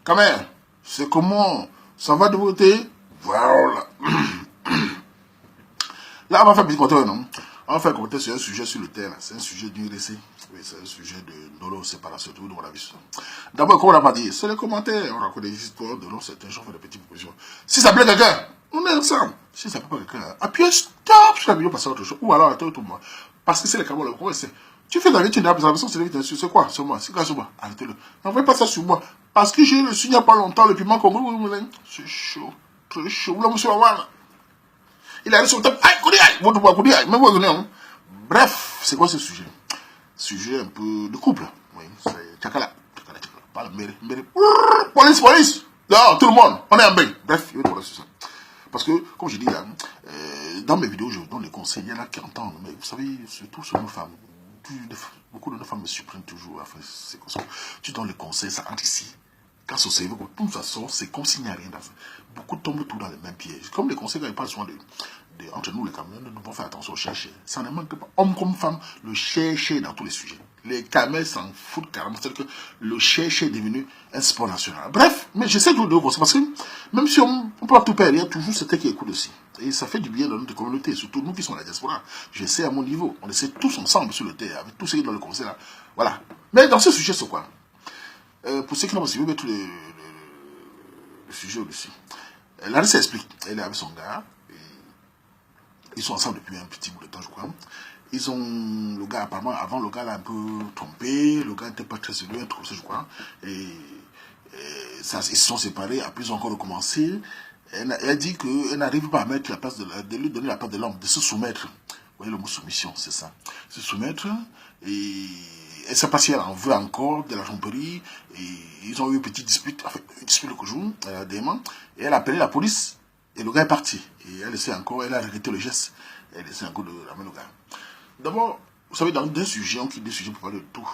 Quand même, c'est comment ça va de votre côté? Voilà. Là, on va faire un petit commentaire, non? On va faire un commentaire sur un sujet sur le terrain. C'est un sujet du récit. Oui, c'est un sujet de Nolo séparation, tout de mon avis. D'abord, comme on n'a pas dit, c'est les commentaires. On raconte des histoires de certains gens font des petites propositions. Si ça plaît quelqu'un, on est ensemble. Si ça ne plaît pas quelqu'un, appuyez stop sur la vidéo, passer à autre chose. Ou alors, attends tout le monde. Parce que c'est le Cameroun, le problème, c'est. Tu fais la vie, tu n'as pas la personne, c'est quoi sur moi? C'est quoi sur moi? Arrêtez-le. N'envoyez pas ça sur moi. Parce que j'ai reçu il n'y a pas longtemps le piment Congo. C'est chaud. Très chaud. Là, monsieur Lawan. Il arrive sur le top. Aïe, Koudiaï. Votre bois, Koudiaï. Même vous, hein. Bref, c'est quoi ce sujet? Sujet un peu de couple. Oui, c'est Tchakala. Tchakala, Tchakala. Pas le mairie. Police, police. Non, tout le monde. On est en bain. Bref, il va parler sur ça. Parce que, comme je dis là, dans mes vidéos, je donne les conseils. Il y en a qui entendent. Mais vous savez, surtout sur nos femmes. Beaucoup de nos femmes me surprennent toujours. Enfin, c'est comme ça. Tu donnes les conseils, ça entre ici. Quand son cerveau, tout ça sort, c'est comme s'il n'y a rien dans ça. Beaucoup tombent tout dans les mêmes pièges. Comme les conseils, quand ils parlent souvent entre nous, les Camerounais, nous devons faire attention au chercher. Ça ne manque pas. Homme comme femme, le chercher dans tous les sujets. Les Camerounais s'en foutent carrément. C'est-à-dire que le chercher est devenu un sport national. Bref, mais j'essaie de vous dire parce que même si on peut tout perdre, il y a toujours certains qui écoutent aussi. Et ça fait du bien dans notre communauté, surtout nous qui sommes à la diaspora. J'essaie à mon niveau. On essaie tous ensemble sur le terrain, avec tous ceux qui sont dans le conseil là. Voilà. Mais dans ce sujet, c'est quoi? Pour ceux qui n'ont pas suivi, mettre le sujet au-dessus. Larissa explique. Elle est avec son gars. Ils sont ensemble depuis un petit bout de temps, je crois. Ils ont, le gars, apparemment, avant, le gars l'a un peu trompé. Le gars n'était pas très sérieux, un truc, je crois. Et ça, ils se sont séparés. Après, ils ont encore recommencé. Elle a dit qu'elle n'arrive pas à mettre la place de lui donner la place de l'homme, de se soumettre. Vous voyez le mot soumission, c'est ça. Se soumettre. Et elle ne sait pas si elle en veut encore de la tromperie. Et ils ont eu une petite dispute, enfin, une dispute le jour, et elle a appelé la police. Et le gars est parti. Et elle essaie encore, elle a regretté le geste. Elle essaie encore de ramener le gars. D'abord, vous savez, dans deux sujets, on quitte des sujets pour parler de tout.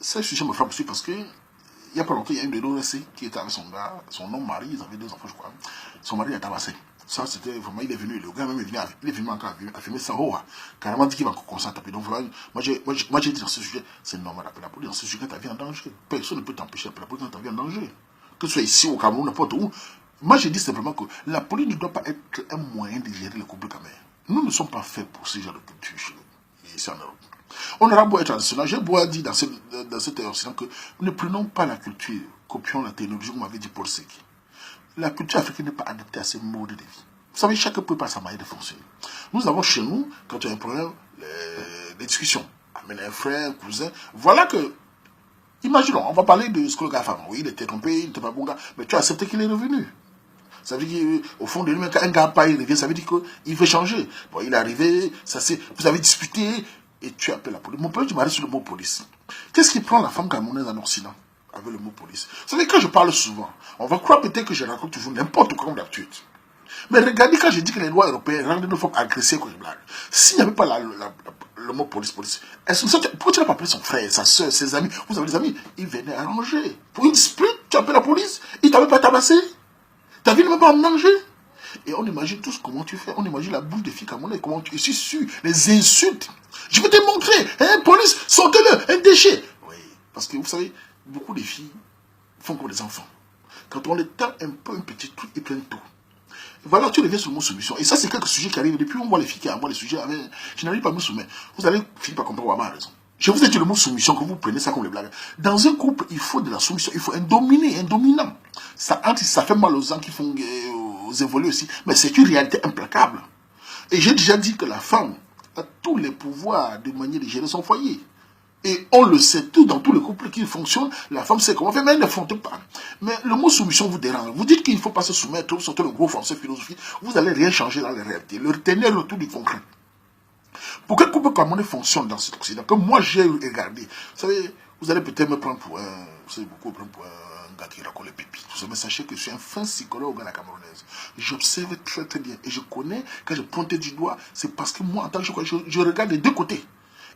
Ce sujet me frappe aussi parce que, il n'y a pas longtemps, il y a une de nos qui était avec son gars, son homme mari, ils avaient 2 enfants, je crois. Son mari a tabassé. Ça, c'était vraiment, il est venu, le gars même est venu, il est venu encore à filmer ça, carrément dit qu'il va encore commencer à taper. Donc voilà, moi j'ai dit dans ce sujet, c'est normal d'appeler la police. Dans ce sujet, ta vie en danger. Personne ne peut t'empêcher d'appeler la police quand ta vie en danger. Que ce soit ici, au Cameroun, n'importe où. Moi, j'ai dit simplement que la police ne doit pas être un moyen de gérer le couple camerounais. Nous ne sommes pas faits pour ce genre de culture chez nous, ici en Europe. On aura beau être traditionnel, j'ai beau dire dans cette occident que ne prenons pas la culture, copions la technologie, comme m'avait dit Paul Seki. La culture africaine n'est pas adaptée à ces modes de vie. Vous savez, chacun peut pas sa manière de fonctionner. Nous avons chez nous, quand tu as un problème, les discussions. Amener un frère, un cousin. Voilà que, imaginons, on va parler de ce que le gars a fait avant. Oui, il était trompé, il n'était pas bon gars, mais tu as accepté qu'il est revenu. Ça veut dire qu'au fond de lui, quand un gars pas, il revient, ça veut dire qu'il veut changer. Bon, il est arrivé, vous avez disputé, et tu appelles la police. Mon père, tu m'arrêtes sur le mot police. Qu'est-ce qui prend la femme camerounaise en Occident avec le mot police? Vous savez, quand je parle souvent, on va croire peut-être que je raconte toujours n'importe quoi comme d'habitude. Mais regardez quand je dis que les lois européennes rendent nos femmes agressées comme une blague. S'il n'y avait pas le mot police, pourquoi tu n'as pas appelé son frère, sa soeur, ses amis? Vous avez des amis, ils venaient arranger. Pour une dispute, tu appelles la police, ils ne t'avaient pas tabassé. Ta vie ne va pas en danger. Et on imagine tous comment tu fais. On imagine la bouche des filles camerounaises, comment tu suis sûr, les insultes. Je vais te montrer. Hein, police, sortez-le, un déchet. Oui, parce que vous savez, beaucoup de filles font comme des enfants. Quand on les tape un peu, un petit truc, ils prennent tout. Voilà, tu reviens sur le mot soumission. Et ça, c'est quelques sujets qui arrivent. Depuis, on voit les filles qui envoient les sujets. Je n'arrive pas à me soumettre. Vous allez finir par comprendre Wama a raison. Je vous ai dit le mot soumission, que vous prenez ça comme les blagues. Dans un couple, il faut de la soumission. Il faut un dominé, un dominant. Ça fait mal aux gens qui font aux évoluer aussi. Mais c'est une réalité implacable. Et j'ai déjà dit que la femme a tous les pouvoirs de manière de gérer son foyer. Et on le sait tout dans tous les couples qui fonctionnent. La femme sait comment faire, mais elle ne fonde pas. Mais le mot soumission vous dérange. Vous dites qu'il ne faut pas se soumettre, vous sortez le gros français philosophie. Vous n'allez rien changer dans les réalités. Le retenir le tout du concret. Pour que le couple camerounais fonctionne dans cet Occident, que moi j'ai regardé, vous savez, vous allez peut-être me prendre pour un, vous savez, beaucoup prendre pour un gars qui raconte les pépites. Mais sachez que je suis un fin psychologue à la camerounaise. J'observe très très bien. Et je connais, quand je pointais du doigt, c'est parce que moi, en tant que je regarde les deux côtés.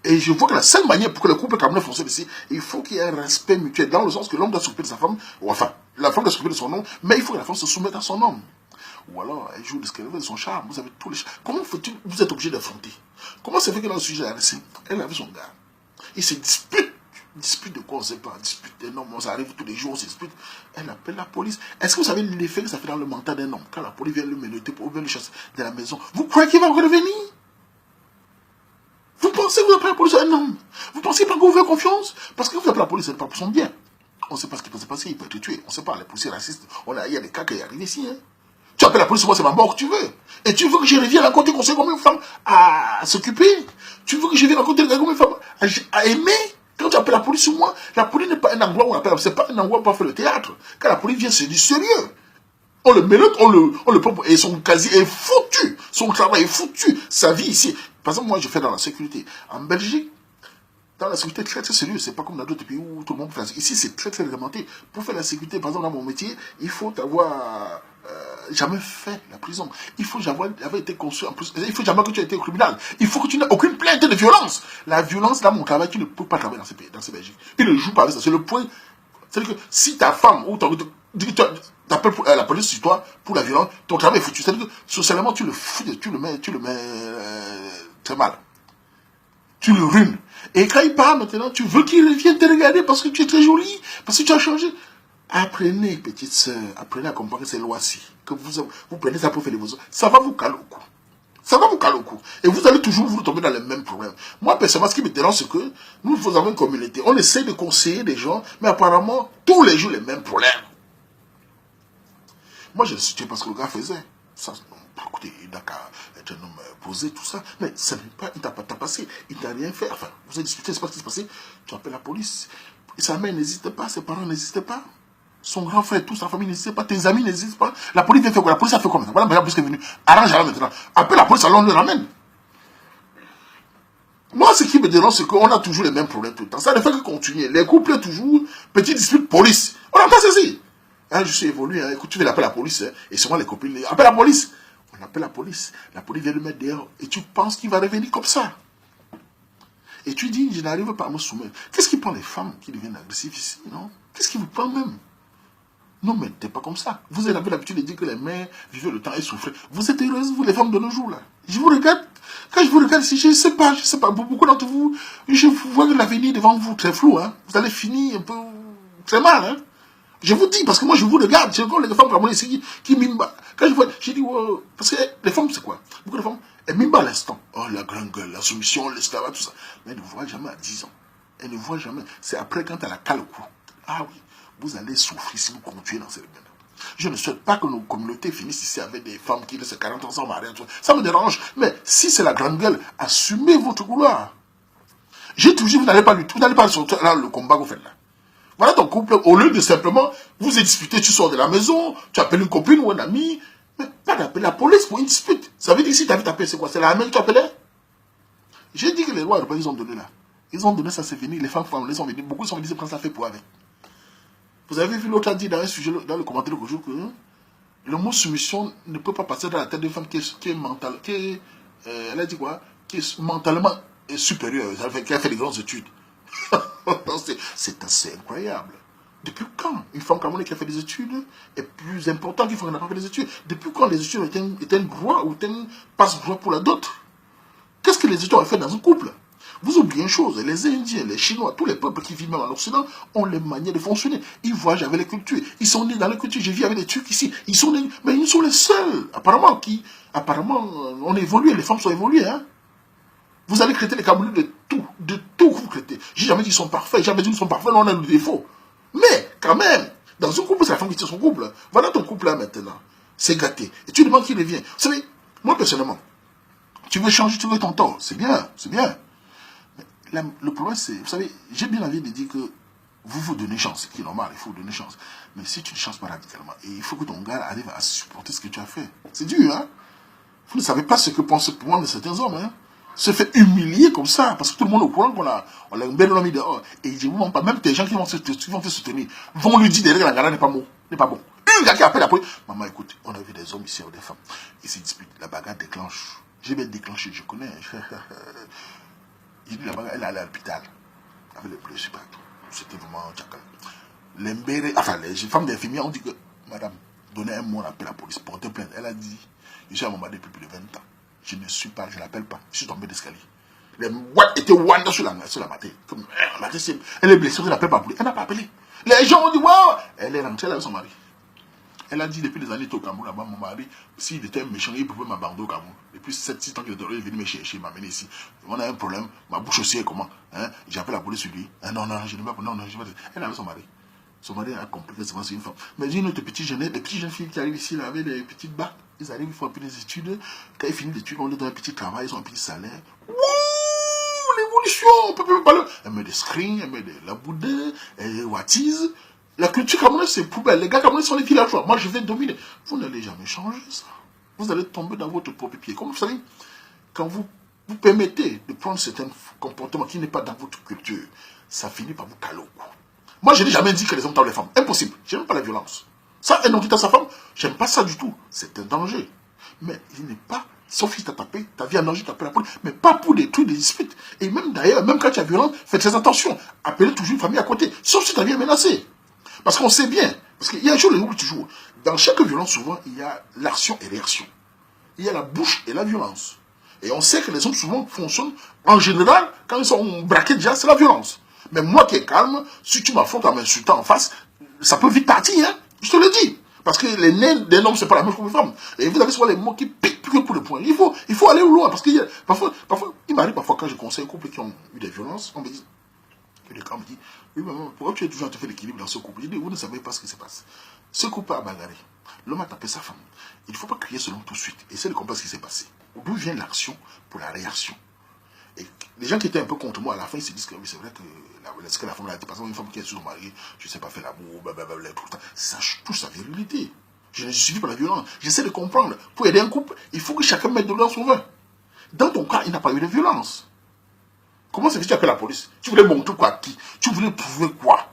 Et je vois que la seule manière pour que le couple camerounais fonctionne ici, il faut qu'il y ait un respect mutuel, dans le sens que l'homme doit s'occuper de sa femme, ou enfin, la femme doit s'occuper de son homme, mais il faut que la femme se soumette à son homme. Ou alors, elle joue de ce qu'elle veut, de son charme, vous avez tous les charmes. Comment faut-il, vous êtes obligé d'affronter? Comment ça fait que dans le sujet, elle avait son gars, il se dispute Dispute de quoi on ne sait pas. Dispute d'un homme, ça arrive tous les jours, on se dispute. Elle appelle la police. Est-ce que vous savez l'effet que ça fait dans le mental d'un homme? Quand la police vient le menotter pour vient le chasser de la maison, vous croyez qu'il va revenir? Vous pensez que vous appelez la police à un homme? Vous pensez pas que vous faites confiance? Parce que vous appelez la police, ce n'est pas pour son bien. On ne sait pas ce qui peut se passer, il peut te tuer. On ne sait pas, les policiers racistes, il y a des cas qui arrivent ici. Hein. Tu appelles la police, moi c'est ma mort que tu veux. Et tu veux que je revienne raconter qu'on sait combien de femmes à s'occuper? Tu veux que je vienne raconter combien de femmes à aimer? Quand tu appelles la police sur moi, la police n'est pas un endroit où on appelle, c'est pas un endroit pour faire le théâtre. Quand la police vient, c'est du sérieux. On le mélode, on le prend, et son casier est foutu. Son travail est foutu. Sa vie ici. Par exemple, moi, je fais dans la sécurité. En Belgique, dans la sécurité, très très sérieux. C'est pas comme dans d'autres pays où tout le monde fait la sécurité. Ici, c'est très très réglementé. Pour faire la sécurité, par exemple, dans mon métier, il faut avoir jamais fait la prison. Il faut jamais avoir été construit en plus. Il faut jamais que tu aies été au criminel. Il faut que tu n'aies aucune plainte de violence. La violence, dans mon travail, tu ne peux pas travailler dans ces pays, dans ces Belgiques. Il ne joue pas avec ça. C'est le point. C'est-à-dire que si ta femme ou ton t'appelles la police sur toi pour la violence, ton travail est foutu. C'est-à-dire que socialement, tu le mets très mal. Tu le ruines. Et quand il part maintenant, tu veux qu'il revienne te regarder parce que tu es très jolie, parce que tu as changé. Apprenez, petite sœur, apprenez à comprendre ces lois-ci. Que vous prenez ça pour faire les besoins. Ça va vous caler au cou. Ça va vous caler au cou. Et vous allez toujours vous tomber dans les mêmes problèmes. Moi, personnellement, ce qui me dérange, c'est que nous avons une communauté. On essaie de conseiller des gens, mais apparemment, tous les jours, les mêmes problèmes. Moi, je le situé parce que le gars faisait. Ça, écoutez, il n'a qu'à être un homme posé, tout ça. Mais ça n'est pas, il t'a pas tapassé, il t'a rien fait. Enfin, vous avez discuté, c'est pas ce qui s'est passé. Tu appelles la police. Et sa mère n'hésite pas, ses parents n'hésitent pas. Son grand frère, toute sa famille n'hésite pas, tes amis n'hésitent pas. La police vient faire quoi? La police a fait quoi maintenant? Voilà, la police est venue. Arrange-la maintenant. Appelle la police, alors on le ramène. Moi, ce qui me dérange, c'est qu'on a toujours les mêmes problèmes tout le temps. Ça ne fait que continuer. Les couples, toujours, petite dispute, police. On n'a pas saisi. Hein, je suis évolué. Hein. Écoute, tu veux l'appeler la police. Hein. Et souvent, les copines, appelle la police. On appelle la police. La police vient le mettre dehors. Et tu penses qu'il va revenir comme ça. Et tu dis, je n'arrive pas à me soumettre. Qu'est-ce qui prend les femmes qui deviennent agressives ici, non? Qu'est-ce qui vous prend même? Non, mais t'es pas comme ça. Vous avez l'habitude de dire que les mères vivaient le temps et souffraient. Vous êtes heureuses, vous, les femmes de nos jours, là. Je vous regarde. Quand je vous regarde ici, je ne sais pas. Pour beaucoup d'entre vous, je vois l'avenir devant vous très flou, hein. Vous allez finir un peu très mal, hein. Je vous dis, parce que moi, je vous regarde. C'est comme les femmes comme moi ici qui mimba. Quand je vois, je dis, wow. Parce que les femmes, c'est quoi? Beaucoup de femmes, elles mimba à l'instant. Oh, la grande gueule, la soumission, l'esclavage, tout ça. Mais elles ne voient jamais à 10 ans. Elles ne voient jamais. C'est après quand elle a cale au cou. Ah oui. Vous allez souffrir si vous continuez dans cette domaine. Je ne souhaite pas que nos communautés finissent ici avec des femmes qui laissent 40 ans sans mariage. Ça me dérange. Mais si c'est la grande gueule, assumez votre couloir. J'ai toujours, vous n'allez pas sortir là, le combat que vous faites là. Voilà ton couple, au lieu de simplement vous disputer, tu sors de la maison, tu appelles une copine ou un ami, mais pas d'appeler la police pour une dispute. Ça veut dire que si tu as vu taper, c'est quoi? C'est la même que tu appelais? J'ai dit que les lois européennes, ils ont donné là. Ils ont donné ça, c'est fini. Les femmes, les ont venus. Beaucoup sont venus prendre ça fait pour avec. Vous avez vu l'autre a dit dans un sujet, dans le commentaire de jour, que le mot soumission ne peut pas passer dans la tête d'une femme qui est mentale, elle a dit quoi? Qui est mentalement supérieure, qui a fait des grandes études. C'est assez incroyable. Depuis quand une femme comme moi qui a fait des études est plus importante qu'une femme qui n'a pas fait des études? Depuis quand les études étaient un droit ou étaient un passe-droit pour la dot? Qu'est-ce que les études ont fait dans un couple? Vous oubliez une chose, les Indiens, les Chinois, tous les peuples qui vivent même en Occident ont les manières de fonctionner. Ils voyagent avec les cultures. Ils sont nés dans les cultures. J'ai vu avec des Turcs ici. Ils sont nés, mais ils sont les seuls, apparemment, on évolue, les femmes sont évoluées, hein. Vous allez traiter les Camerounais de tout vous traitez. J'ai jamais dit qu'ils sont parfaits, j'ai jamais dit qu'ils sont parfaits, non, on a des défauts. Mais, quand même, dans un couple, c'est la femme qui tient son couple. Voilà ton couple là maintenant. C'est gâté. Et tu demandes qui revient. Vous savez, moi personnellement, tu veux changer, tu veux ton tort. C'est bien, c'est bien. Mais le problème, c'est, vous savez, j'ai bien envie de dire que vous donnez chance, ce qui est normal, il faut donner chance. Mais si tu ne changes pas radicalement, et il faut que ton gars arrive à supporter ce que tu as fait. C'est dur, hein. Vous ne savez pas ce que pensent pour moi de certains hommes, hein. Se fait humilier comme ça, parce que tout le monde est au courant qu'on l'a bien mis dehors. Et je vous mens pas, même des gens qui vont te soutenir, vont lui dire derrière la gala n'est pas bon, n'est pas bon. Un gars qui appelle la police. Maman, écoute, on a vu des hommes ici, des femmes. Ils se disputent, la bagarre déclenche. J'ai bien déclenché, je connais. J'ai dit la bagarre, elle est allée à l'hôpital. Avec les blessures partout. C'était vraiment tchakal. Les femmes d'infirmières ont dit que, madame, donnez un mot, on appelle la police, portez plainte. Elle a dit, je suis à mon mari depuis plus de 20 ans. Je ne suis pas, je n'appelle pas. Je suis tombé d'escalier. Les boîtes étaient Wanda sur la matinée. Elle est blessée, elle n'appelle pas appelé. Elle n'a pas appelé. Les gens ont dit, waouh, elle est rentrée avec son mari. Elle a dit depuis des années au Cameroun, là-bas, mon mari, s'il était méchant, il pouvait m'abandonner au Cameroun. Depuis 7-6 ans qu'il est venu me chercher, m'amener ici. On a un problème, ma bouche aussi est comment, hein? J'appelle la police sur lui. Ah, non, non, je ne vais pas, non, non, je ne vais pas. Elle avait son mari. Son mari a compris que c'est une femme. Mais une autre petite jeune, les petites jeunes filles qui arrivent ici, là, avec des petites bacs, ils arrivent, ils font un peu des études. Quand ils finissent les études, on est dans un petit travail, ils ont un petit salaire. Wouh, l'évolution, on peut plus parler. Elle met des screens, elle met de la boudin, elle watise. La culture camerounaise, c'est poubelle. Les gars camerounais sont les villageois. Moi, je vais dominer. Vous n'allez jamais changer ça. Vous allez tomber dans votre propre pied. Comme vous savez, quand vous permettez de prendre certains comportements qui n'est pas dans votre culture, ça finit par vous caler au cou. Moi, je n'ai jamais dit que les hommes tapent les femmes. Impossible. Je n'aime pas la violence. Ça, un homme qui tape sa femme, j'aime pas ça du tout. C'est un danger. Mais il n'est pas, sauf si tu as tapé, ta vie en danger, tu appelles la police, mais pas pour des trucs, des disputes. Et même d'ailleurs, même quand tu es violent, faites très attention. Appelez toujours une famille à côté, sauf si ta vie est menacée. Parce qu'on sait bien, parce qu'il y a un jour le double toujours. Dans chaque violence, souvent, il y a l'action et réaction. Il y a la bouche et la violence. Et on sait que les hommes souvent fonctionnent, en général, quand ils sont braqués déjà, c'est la violence. Mais moi qui est calme, si tu m'affrontes en m'insultant en face, ça peut vite partir, hein. Je te le dis. Parce que les nez d'un homme, c'est pas la même chose que une femme. Et vous avez souvent les mots qui piquent plus que pour le point. Il faut aller au loin. Parce que parfois, il m'arrive parfois quand je conseille un couple qui ont eu des violences, on me dit, le camp me dit, oui, maman, pourquoi tu es toujours en train de faire l'équilibre dans ce couple? Je dis, vous ne savez pas ce qui se passe. Ce couple a bagarré. L'homme a tapé sa femme. Il ne faut pas crier selon tout de suite. Essayez de comprendre ce qui s'est passé. D'où vient l'action pour la réaction? Et les gens qui étaient un peu contre moi, à la fin, ils se disent que oui, c'est vrai que la femme a été, par exemple, une femme qui est sur son mari, je ne sais pas faire l'amour, blablabla, tout le temps. Ça touche sa virilité. Je ne suis pas la violence. J'essaie de comprendre. Pour aider un couple, il faut que chacun mette de l'eau dans son vin. Dans ton cas, il n'a pas eu de violence. Comment c'est que tu appelles la police? Tu voulais montrer quoi à qui? Tu voulais prouver quoi?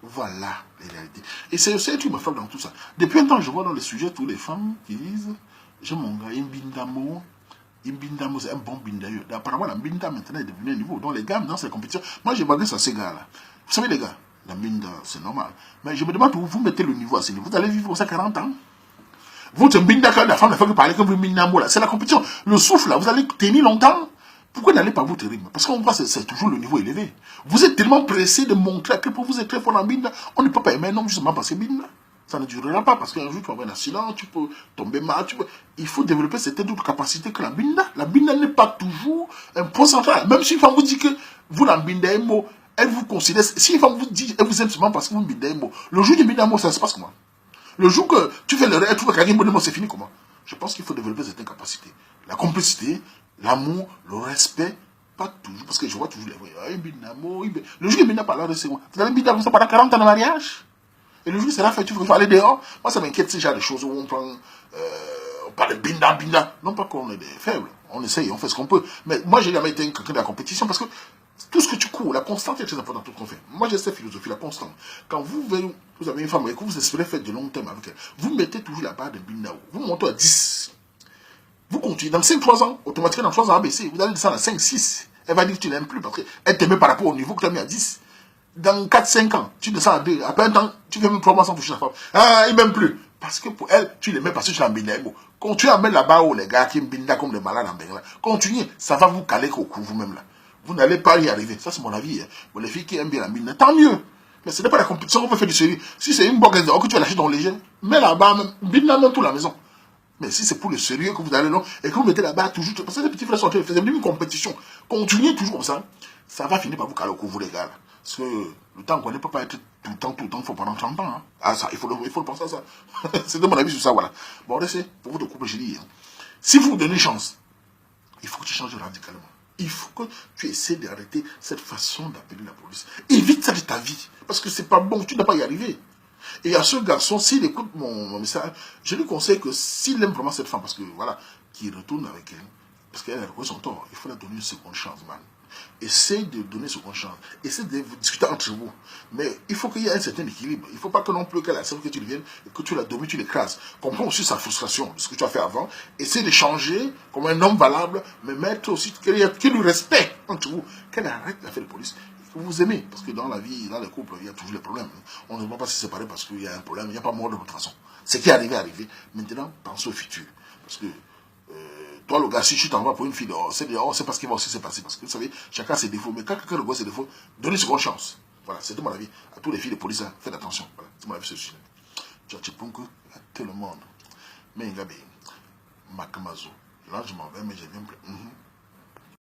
Voilà les réalités. Et c'est aussi tu me frappes dans tout ça. Depuis un temps, je vois dans les sujets toutes les femmes qui disent, j'ai mon gars, Imbindamo. Imbindamo, c'est un bon bindaïeux. Apparemment, la binda maintenant est devenue un niveau. Donc les gars, dans ces compétitions, moi je m'adresse à ces gars-là. Vous savez les gars, la binda, c'est normal. Mais je me demande où vous mettez le niveau à ce niveau. Vous allez vivre ça 40 ans. Vous, c'est binda quand la femme ne fait que parler comme le bindamo là. C'est la compétition. Le souffle là, vous allez tenir longtemps. Pourquoi n'allez pas vous tenir? Parce qu'on voit que c'est toujours le niveau élevé. Vous êtes tellement pressé de montrer à quel point vous êtes très fort en binda. On ne peut pas aimer un homme justement parce que binda. Ça ne durera pas parce qu'un jour tu vas avoir un accident, tu peux tomber mal. Il faut développer cette autre capacité que la binda. La binda n'est pas toujours un point central. Même si une femme vous dit que vous la binda un mot, elle vous considère. Si une femme vous dit elle vous aime seulement parce que vous binda un mot, le jour du binda un mot, ça se passe comment? Le jour que tu fais l'erreur, tu vois qu'un mot, c'est fini comment? Je pense qu'il faut développer cette capacité. La complicité, l'amour, le respect, pas toujours. Parce que je vois toujours les voix. Le jour où il n'a pas l'air de c'est moi. Vous avez binda comme ça pendant 40 ans de mariage? Et le jour où c'est la fête, tu veux aller dehors. Moi, ça m'inquiète ce genre de choses où on prend, on parle de binda. Non pas qu'on est des faibles. On essaye, on fait ce qu'on peut. Mais moi, j'ai jamais été quelqu'un de la compétition parce que tout ce que tu cours, la constante est très importante dans tout ce qu'on fait. Moi, j'ai cette philosophie, la constante. Quand vous avez une femme et que vous espérez faire de long terme avec elle, vous mettez toujours la barre de binda. Vous montez à 10. Vous continuez. Dans 5-3 ans, automatiquement, dans 3 ans ABC, vous allez descendre à 5-6. Elle va dire que tu n'aimes plus parce qu'elle t'aimait par rapport au niveau que tu as mis à 10. Dans 4-5 ans, tu descends à 2. Après un temps, tu fais même 3 mois sans toucher la femme. Ah, il m'aime plus. Parce que pour elle, tu l'aimais parce que tu l'as binda. Continuez à mettre là-bas où les gars qui binda comme des malades en Bengla. Continuez, ça va vous caler au cou vous-même là. Vous n'allez pas y arriver. Ça, c'est mon avis. Hein. Bon, les filles qui aiment bien la binda, tant mieux. Mais ce n'est pas la compétition qu'on peut faire du sérieux. Si c'est une boxe que tu vas lâcher dans les jeunes, mets là-bas, binda même toute la maison. Mais si c'est pour le sérieux que vous allez non, et que vous mettez là-bas toujours, parce que les petits frères sont en train de faire une compétition, continuez toujours comme ça va finir par vous caler au cou, vous les gars. Parce que le temps qu'on ne peut pas être tout le temps, il faut pendant 30 ans. Hein. Ah, ça, il faut le penser à ça. C'est de mon avis sur ça, voilà. Bon, laissez, pour votre couple, je dis, hein. Si vous vous donnez chance, il faut que tu changes radicalement. Il faut que tu essaies d'arrêter cette façon d'appeler la police. Évite ça de ta vie, parce que c'est pas bon, tu n'as pas y arriver. Et à ce garçon, s'il écoute mon message, je lui conseille que s'il aime vraiment cette femme, parce que voilà, qu'il retourne avec elle, parce qu'elle a reconnu son tort, il faut la donner une seconde chance, man. Essayez de donner une seconde chance. Essayez de discuter entre vous. Mais il faut qu'il y ait un certain équilibre. Il ne faut pas que non plus qu'elle accepte que tu viennes et que tu la domines, tu l'écrases. Comprends aussi sa frustration de ce que tu as fait avant. Essayez de changer comme un homme valable, mais mettre aussi qu'il y ait du respect entre vous. Qu'elle arrête l'affaire de police. Que vous aimez. Parce que dans la vie, dans les couples, il y a toujours des problèmes. On ne va pas se séparer parce qu'il y a un problème. Il n'y a pas mort de toute façon. Ce qui est arrivé est arrivé. Maintenant, pensez au futur. Parce que Toi, le gars, si tu t'envoies pour une fille dehors, c'est parce qu'il va aussi se passer. Parce que vous savez, chacun a ses défauts. Mais quand quelqu'un reconnaît ses défauts, donnez une seconde chance. Voilà, c'est mon avis. À tous les filles de police, hein, faites attention. Voilà, c'est mon avis sur ce sujet. Tchatchipunku, à tout le monde. Mais Ngabe, Makamazo. Là, je m'en vais, mais j'ai bien pris.